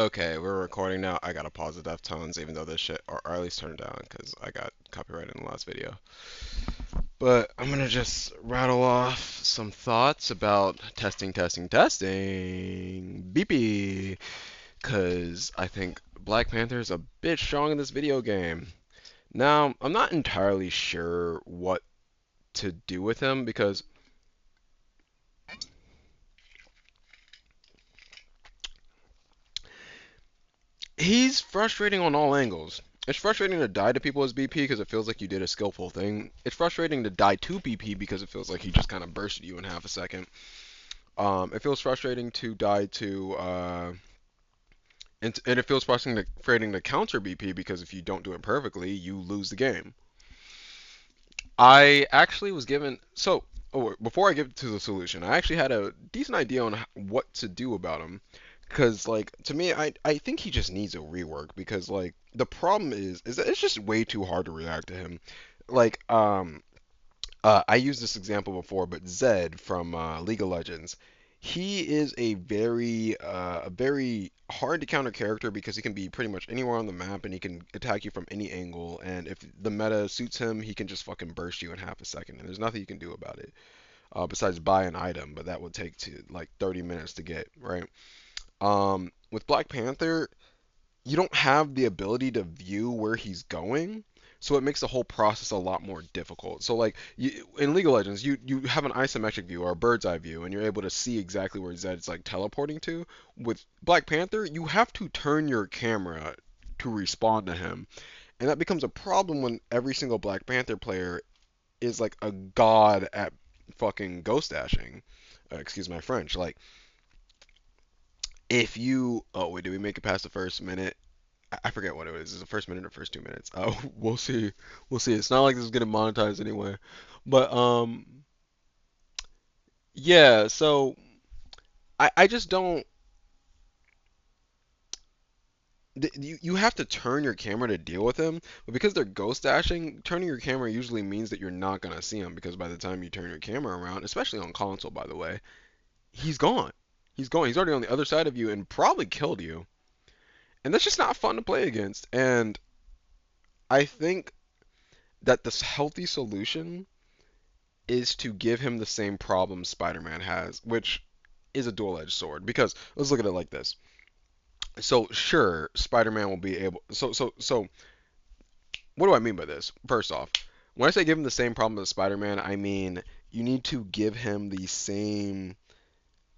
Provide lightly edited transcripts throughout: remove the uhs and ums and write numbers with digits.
Okay, we're recording now. I gotta pause the Deftones, even though this shit, or at least turn it down, because I got copyrighted in the last video. But I'm gonna just rattle off some thoughts about testing, BP, because I think Black Panther is a bit strong in this video game. Now, I'm not entirely sure what to do with him, because he's frustrating on all angles. It's frustrating to die to people as BP because it feels like you did a skillful thing. It's frustrating to die to BP because it feels like he just kind of bursted you in half a second. It feels frustrating to die to, and it feels frustrating to counter BP because if you don't do it perfectly, you lose the game. I actually was given, so, oh, before I get to the solution, I actually had a decent idea on what to do about him. Because, like, to me, I think he just needs a rework. Because, like, the problem is that it's just way too hard to react to him. Like, I used this example before, but Zed from League of Legends, he is a very hard to counter character because he can be pretty much anywhere on the map and he can attack you from any angle. And if the meta suits him, he can just fucking burst you in half a second, and there's nothing you can do about it besides buy an item, but that would take to like 30 minutes to get, right? With Black Panther, you don't have the ability to view where he's going, so it makes the whole process a lot more difficult. So like in League of Legends, you have an isometric view or a bird's eye view, and you're able to see exactly where Zed's like teleporting to. With Black Panther, you have to turn your camera to respond to him, and that becomes a problem when every single Black Panther player is like a god at fucking ghost dashing. Excuse my French. Like if you, oh wait, did we make it past the first minute? I forget what it was. Is it the first minute or first 2 minutes? Oh, we'll see. We'll see. It's not like this is getting monetized anyway. But yeah. So I just don't. You have to turn your camera to deal with him, but because they're ghost dashing, turning your camera usually means that you're not gonna see him because by the time you turn your camera around, especially on console, by the way, he's gone. He's gone. He's already on the other side of you and probably killed you. And that's just not fun to play against. And I think that this healthy solution is to give him the same problem Spider-Man has, which is a dual-edged sword. Because let's look at it like this. So sure, Spider-Man will be able. So what do I mean by this? First off, when I say give him the same problem as Spider-Man, I mean you need to give him the same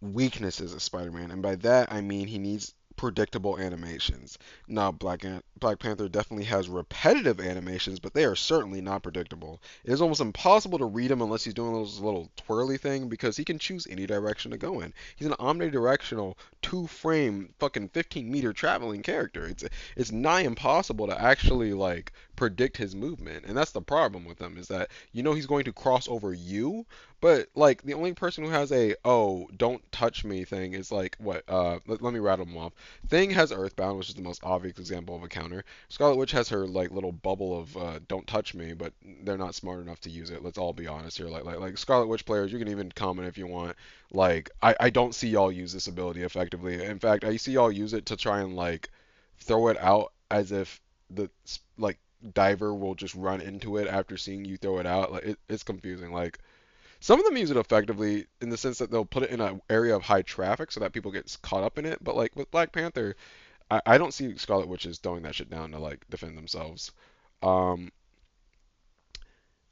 weaknesses of Spider-Man, and by that I mean he needs predictable animations. Now, Black Panther definitely has repetitive animations, but they are certainly not predictable. It is almost impossible to read him unless he's doing those little twirly thing because he can choose any direction to go in. He's an omnidirectional, two-frame, fucking 15-meter traveling character. It's nigh impossible to actually like predict his movement, and that's the problem with him is that you know he's going to cross over you, but like the only person who has a oh don't touch me thing is like what let me rattle them off. Thing has Earthbound, which is the most obvious example of a counter. Scarlet Witch has her like little bubble of don't touch me, but they're not smart enough to use it. Let's all be honest here. Like Scarlet Witch players, you can even comment if you want. Like I don't see y'all use this ability effectively. In fact, I see y'all use it to try and like throw it out as if the like diver will just run into it after seeing you throw it out. Like it's confusing. Like some of them use it effectively in the sense that they'll put it in an area of high traffic so that people get caught up in it. But like with Black Panther, I don't see Scarlet Witches throwing that shit down to like defend themselves. Um,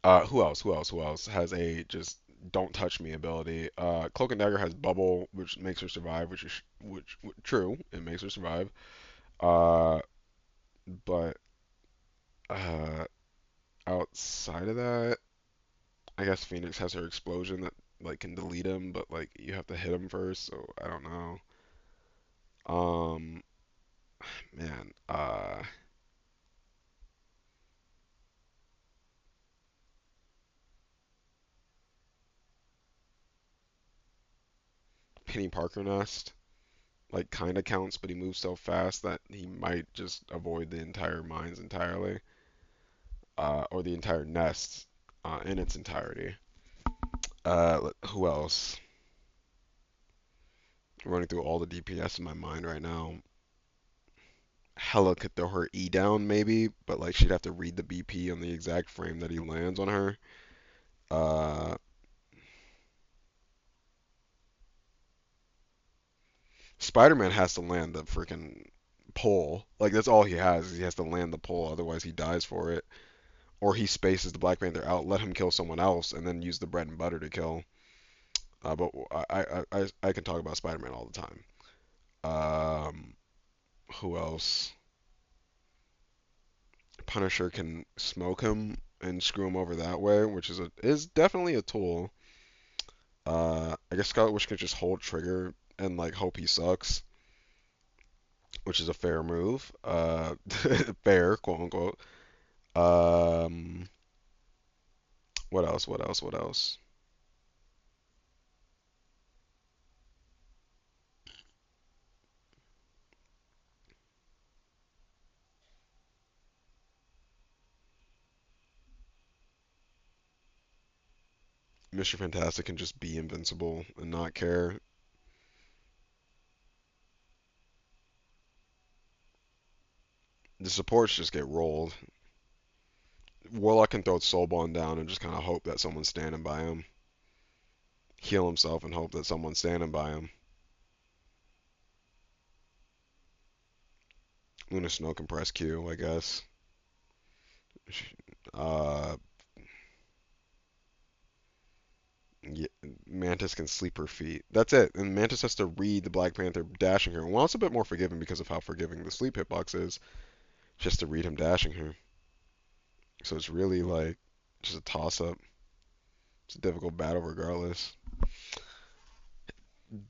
who else? Who else has a just don't touch me ability? Cloak and Dagger has bubble, which makes her survive, which true, it makes her survive. Uh, but uh, outside of that, I guess Phoenix has her explosion that like can delete him, but like you have to hit him first, so I don't know. Um, man, Penny Parker Nest like kind of counts, but he moves so fast that he might just avoid the entire mines entirely, or the entire nest in its entirety. Who else? I'm running through all the DPS in my mind right now. Hela could throw her E down maybe, but like she'd have to read the BP on the exact frame that he lands on her. Uh, Spider-Man has to land the freaking pole. Like that's all he has is he has to land the pole, otherwise he dies for it. Or he spaces the Black Panther out, let him kill someone else, and then use the bread and butter to kill. But I can talk about Spider-Man all the time. Um, who else? Punisher can smoke him and screw him over that way, which is definitely a tool. I guess Scarlet Witch can just hold trigger and like hope he sucks, which is a fair move. Fair, quote unquote. Um, what else? What else? What else? Mr. Fantastic can just be invincible and not care. The supports just get rolled. Warlock can throw Soulbond down and just kind of hope that someone's standing by him. Heal himself and hope that someone's standing by him. Luna Snow can press Q, I guess. Uh, yeah, Mantis can sleep her feet. That's it. And Mantis has to read the Black Panther dashing her. Well, it's a bit more forgiving because of how forgiving the sleep hitbox is, just to read him dashing her. So it's really like just a toss up. It's a difficult battle regardless.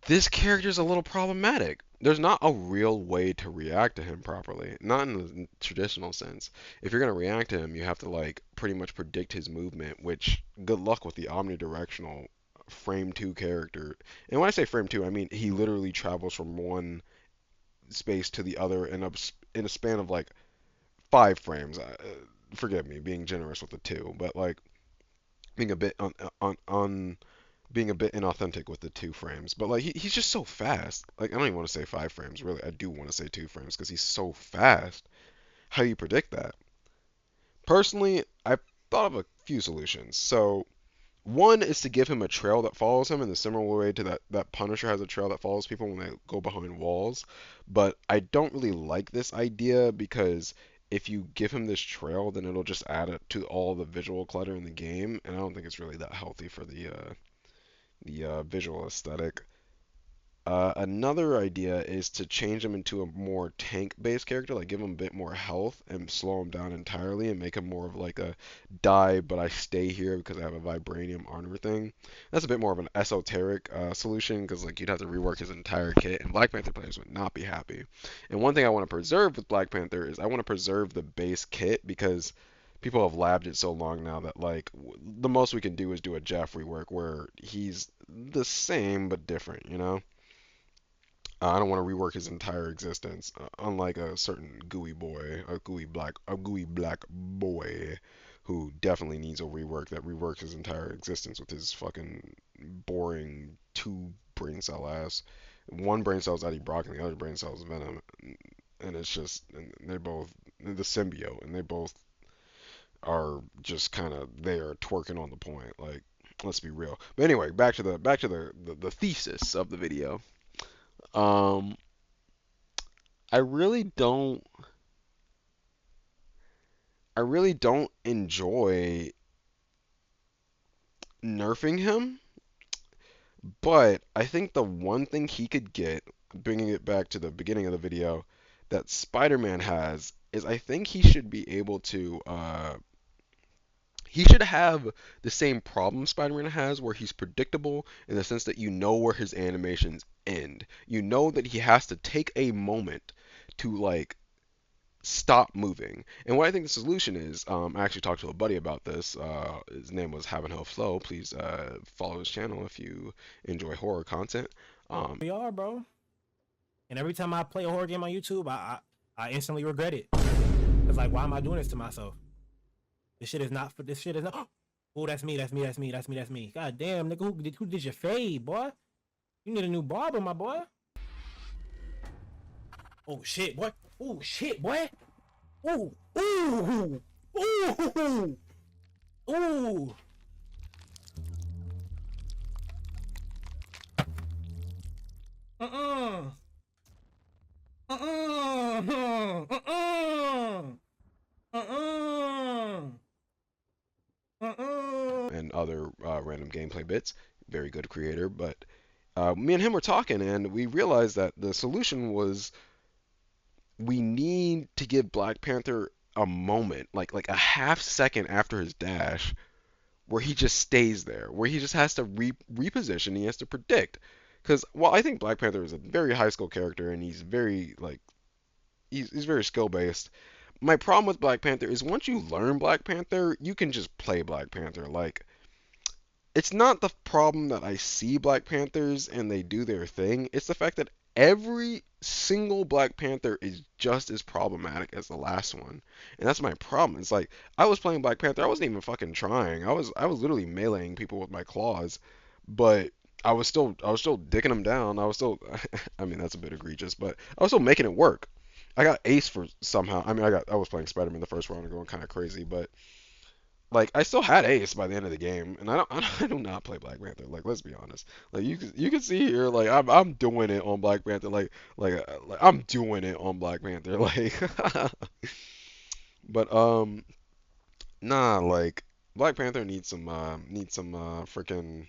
This character is a little problematic. There's not a real way to react to him properly. Not in the traditional sense. If you're gonna react to him, you have to like pretty much predict his movement, which good luck with the omnidirectional frame 2 character. And when I say frame 2, I mean he literally travels from one space to the other in a span of like 5 frames. Forgive me being generous with the 2, but like being a bit on being a bit inauthentic with the 2 frames. But like he's just so fast. Like I don't even want to say 5 frames. Really, I do want to say 2 frames because he's so fast. How do you predict that? Personally, I thought of a few solutions. So one is to give him a trail that follows him in the similar way to that Punisher has a trail that follows people when they go behind walls. But I don't really like this idea because if you give him this trail, then it'll just add it to all the visual clutter in the game, and I don't think it's really that healthy for the visual aesthetic. Another idea is to change him into a more tank-based character, like give him a bit more health and slow him down entirely and make him more of like a die, but I stay here because I have a vibranium armor thing. That's a bit more of an esoteric solution because like you'd have to rework his entire kit, and Black Panther players would not be happy. And one thing I want to preserve with Black Panther is I want to preserve the base kit because people have labbed it so long now that like the most we can do is do a Jeff rework where he's the same but different, you know? I don't want to rework his entire existence, unlike a certain gooey boy, a gooey black boy, who definitely needs a rework that reworks his entire existence with his fucking boring 2 brain cell ass. One brain cell is Eddie Brock and the other brain cell is Venom, and it's just and they're both the symbiote, and they both are just kind of there twerking on the point. Like, let's be real. But anyway, back to the thesis of the video. Um, I really don't I really don't enjoy nerfing him, but I think the one thing he could get, bringing it back to the beginning of the video, that Spider-Man has is I think he should be able to he should have the same problem Spider-Man has where he's predictable in the sense that you know where his animations end. You know that he has to take a moment to like stop moving. And what I think the solution is, I actually talked to a buddy about this. His name was Having Hell Flow. Please follow his channel if you enjoy horror content. We are, bro. And every time I play a horror game on YouTube, I instantly regret it. It's like, why am I doing this to myself? This shit is not for. This shit is not. Oh, that's me. That's me. That's me. That's me. That's me. God damn, nigga, who did your fade, boy? You need a new barber, my boy. Oh shit, boy. Oh shit, boy. Ooh, ooh, ooh, ooh. Uh-uh. Uh-uh. Uh-uh. Uh-uh. Uh-uh. and other random gameplay bits. Very good creator, but me and him were talking, and we realized that the solution was we need to give Black Panther a moment, like a half second after his dash, where he just stays there, where he just has to reposition, he has to predict. Because while I think Black Panther is a very high skill character and he's very like he's very skill based, my problem with Black Panther is once you learn Black Panther, you can just play Black Panther. Like it's not the problem that I see Black Panthers and they do their thing. It's the fact that every single Black Panther is just as problematic as the last one. And that's my problem. It's like I was playing Black Panther, I wasn't even fucking trying. I was literally meleeing people with my claws, but I was still dicking them down. I was still I mean that's a bit egregious, but I was still making it work. I got ace for somehow. I mean I was playing Spider-Man the first round and going kind of crazy, but like I still had ace by the end of the game, and I do not play Black Panther. Like let's be honest. Like you can see here, like I'm doing it on Black Panther. Like I'm doing it on Black Panther. Like, but nah, like Black Panther needs some freaking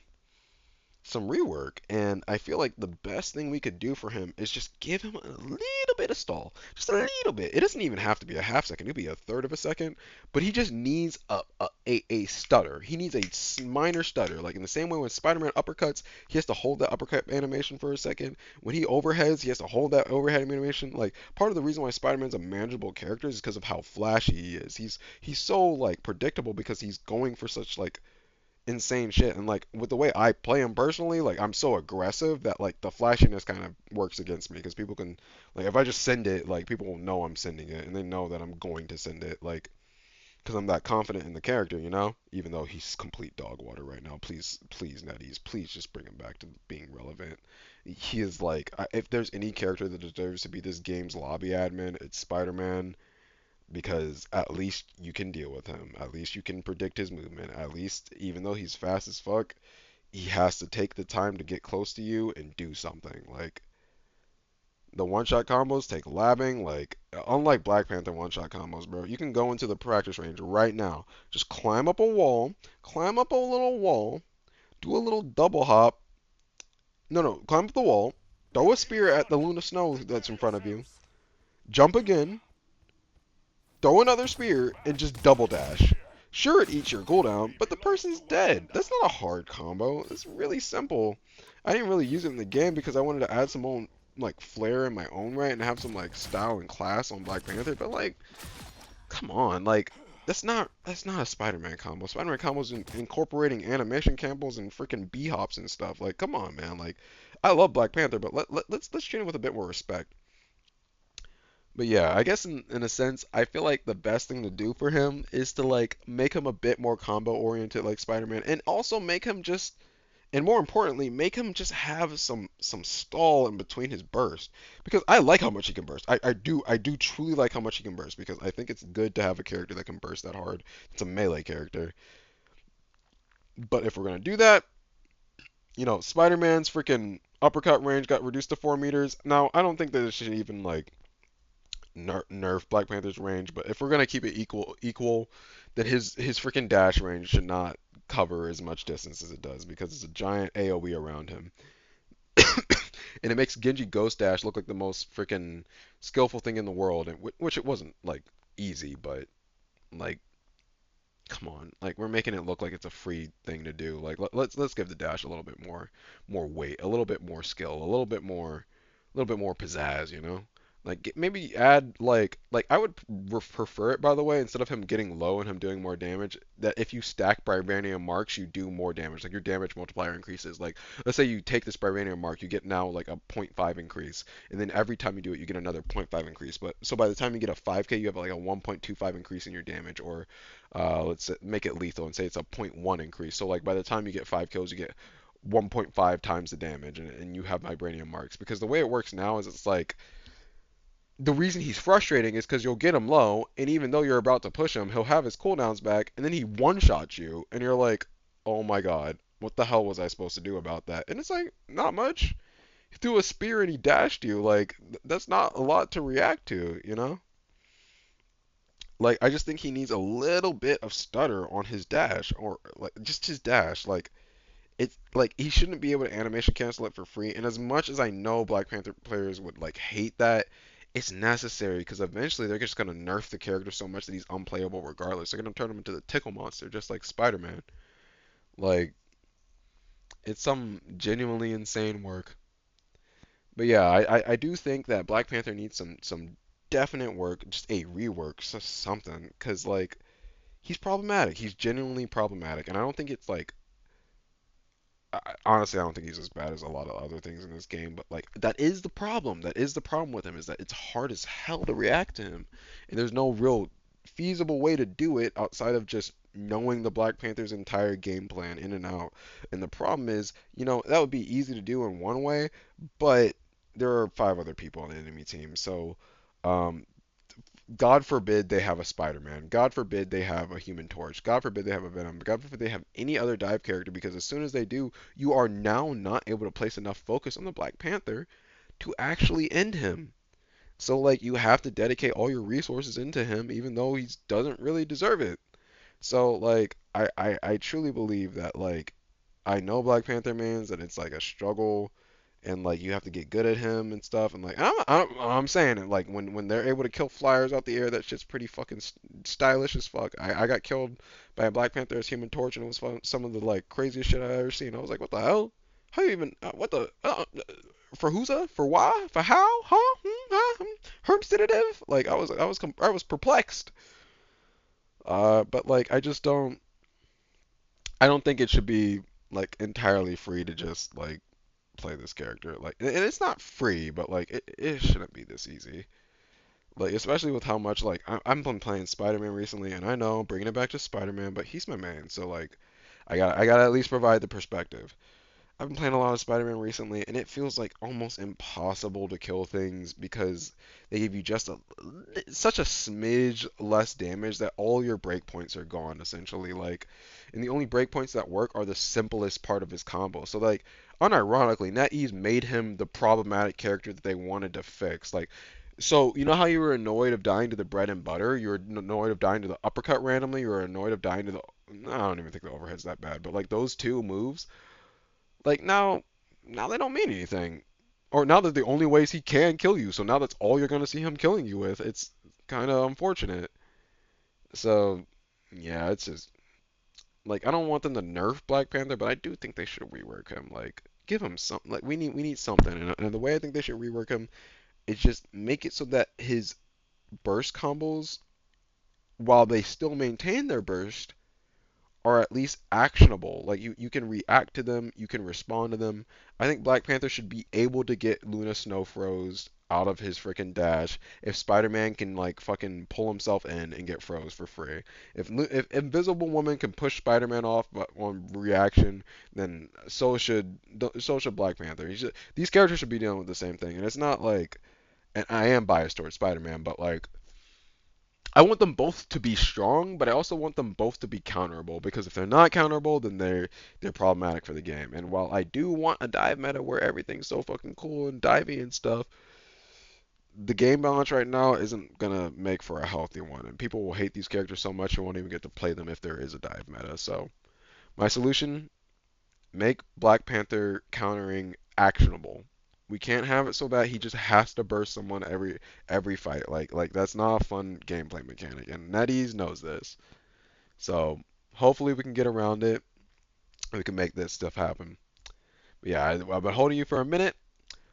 some rework, and I feel like the best thing we could do for him is just give him a little bit of stall, just a little bit. It doesn't even have to be a half second; it could be a third of a second, but he just needs a stutter. He needs a minor stutter, like in the same way when Spider-Man uppercuts, he has to hold that uppercut animation for a second. When he overheads, he has to hold that overhead animation. Like part of the reason why Spider-Man's a manageable character is because of how flashy he is. He's so like predictable because he's going for such like insane shit. And like with the way I play him personally, like I'm so aggressive that like the flashiness kind of works against me because people can like if I just send it, like people will know I'm sending it and they know that I'm going to send it, like because I'm that confident in the character, you know. Even though he's complete dog water right now, please, NetEase, please just bring him back to being relevant. He is like, if there's any character that deserves to be this game's lobby admin, it's Spider-Man because at least you can deal with him. At least you can predict his movement. At least, even though he's fast as fuck, he has to take the time to get close to you and do something. Like, the one-shot combos take labbing. Like, unlike Black Panther one-shot combos, bro, you can go into the practice range right now. Just climb up a wall, climb up a little wall, do a little double hop. No, climb up the wall, throw a spear at the Luna Snow that's in front of you, jump again, throw another spear, and just double dash. Sure, it eats your cooldown, but the person's dead. That's not a hard combo. It's really simple. I didn't really use it in the game because I wanted to add some own like flair in my own right and have some like style and class on Black Panther. But like, come on, like that's not a Spider-Man combo. Spider-Man combos incorporating animation combos and freaking b hops and stuff. Like, come on, man. Like, I love Black Panther, but let's treat him with a bit more respect. But yeah, I guess in a sense, I feel like the best thing to do for him is to like make him a bit more combo oriented like Spider-Man and also make him just and more importantly, make him just have some stall in between his burst. Because I like how much he can burst. I do truly like how much he can burst because I think it's good to have a character that can burst that hard. It's a melee character. But if we're gonna do that, Spider-Man's freaking uppercut range got reduced to 4 meters. Now I don't think that it should even like nerf Black Panther's range, but if we're gonna keep it equal, then his freaking dash range should not cover as much distance as it does because it's a giant AoE around him, and it makes Genji Ghost Dash look like the most freaking skillful thing in the world, and which it wasn't like easy, but like come on, like we're making it look like it's a free thing to do. Like let's give the dash a little bit more weight, a little bit more skill, a little bit more pizzazz, you know? Like maybe add like I would prefer it by the way instead of him getting low and him doing more damage that if you stack Barbarian marks you do more damage like your damage multiplier increases like let's say you take this Barbarian mark you get now like a 0.5 increase and then every time you do it you get another 0.5 increase but so by the time you get a 5k you have like a 1.25 increase in your damage or let's make it lethal and say it's a zero point 0.1 increase so like by the time you get 5 kills you get 1.5 times the damage and you have vibranium marks because the way it works now is it's like the reason he's frustrating is because you'll get him low, and even though you're about to push him, he'll have his cooldowns back, and then he one-shots you, and you're like, oh my god, what the hell was I supposed to do about that? And it's like, not much. He threw a spear and he dashed you. Like, that's not a lot to react to, you know? Like, I just think he needs a little bit of stutter on his dash, or like just his dash. Like, it's like he shouldn't be able to animation cancel it for free. And as much as I know Black Panther players would like hate that, it's necessary because eventually they're just gonna nerf the character so much that he's unplayable regardless. They're gonna turn him into the tickle monster, just like Spider-Man. Like it's some genuinely insane work. But yeah, I do think that Black Panther needs some definite work, just a rework, something, because like he's problematic. He's genuinely problematic, and I don't think it's like honestly, I don't think he's as bad as a lot of other things in this game, but like that is the problem. That is the problem with him is that it's hard as hell to react to him, and there's no real feasible way to do it outside of just knowing the Black Panther's entire game plan in and out. And the problem is, that would be easy to do in one way, but there are five other people on the enemy team, so um, God forbid they have a Spider-Man. God forbid they have a Human Torch. God forbid they have a Venom. God forbid they have any other dive character because as soon as they do, you are now not able to place enough focus on the Black Panther to actually end him. So like you have to dedicate all your resources into him even though he doesn't really deserve it. So like I truly believe that like I know Black Panther means that it's like a struggle and like you have to get good at him and stuff and like I'm saying it like when they're able to kill flyers out the air that shit's pretty fucking stylish as fuck. I got killed by a Black Panther as Human Torch and it was some of the like craziest shit I ever seen. I was like, what the hell? How you even what the for who's for why for how huh hermstative like I was perplexed. But like I don't think it should be like entirely free to just like play this character. Like, and it's not free, but like it shouldn't be this easy. Like, especially with how much like I've been playing Spider-Man recently, and I know bringing it back to Spider-Man, but he's my man, so like I gotta at least provide the perspective. I've been playing a lot of Spider-Man recently, and it feels like almost impossible to kill things because they give you just such a smidge less damage that all your breakpoints are gone essentially. Like, and the only breakpoints that work are the simplest part of his combo. So like, unironically, NetEase made him the problematic character that they wanted to fix. Like, so you know how you were annoyed of dying to the bread and butter? You were annoyed of dying to the uppercut randomly. You were annoyed of dying to the I don't even think the overhead's that bad, but like those two moves like now they don't mean anything. Or now that the only ways he can kill you, so now that's all you're gonna see him killing you with. It's kind of unfortunate. So yeah, it's just like I don't want them to nerf Black Panther, but I do think they should rework him. Like give him something. Like we need something. And the way I think they should rework him is just make it so that his burst combos, while they still maintain their burst, are at least actionable. Like you can react to them, you can respond to them. I think Black Panther should be able to get Luna Snow froze out of his freaking dash if Spider-Man can like fucking pull himself in and get froze for free. If Invisible Woman can push Spider-Man off but on reaction, then so should Black Panther. These characters should be dealing with the same thing. And it's not like and I am biased towards Spider-Man, but like I want them both to be strong, but I also want them both to be counterable because if they're not counterable, then they're problematic for the game. And while I do want a dive meta where everything's so fucking cool and divey and stuff, the game balance right now isn't gonna make for a healthy one, and people will hate these characters so much you won't even get to play them if there is a dive meta. So my solution: make Black Panther countering actionable. We can't have it so that he just has to burst someone every fight. Like that's not a fun gameplay mechanic, and NetEase knows this. So hopefully we can get around it. We can make this stuff happen. But yeah, I've been holding you for a minute.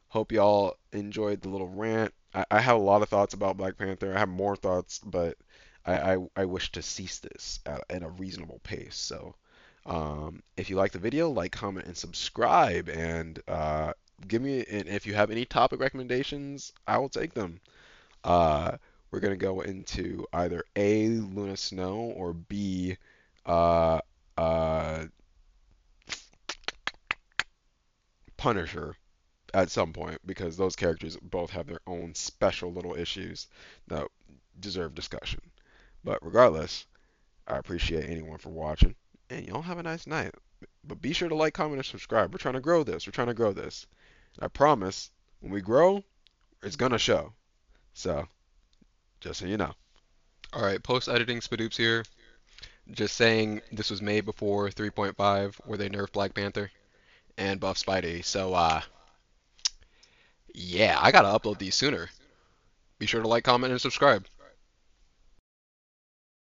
Hope y'all enjoyed the little rant. I have a lot of thoughts about Black Panther. I have more thoughts, but I wish to cease this at a reasonable pace. So if you like the video, like, comment, and subscribe. And and if you have any topic recommendations, I will take them. Uh, we're gonna go into either A, Luna Snow, or B, uh, uh, Punisher. at some point because those characters both have their own special little issues that deserve discussion. But regardless, I appreciate anyone for watching, and y'all have a nice night. But be sure to like, comment, and subscribe. We're trying to grow this. We're trying to grow this. I promise, when we grow, it's gonna show. So, just so you know. All right, post editing Spadoopss here. Just saying this was made before 3.5, where they nerfed Black Panther and buff Spidey. So, yeah, I gotta upload these sooner. Be sure to like, comment, and subscribe.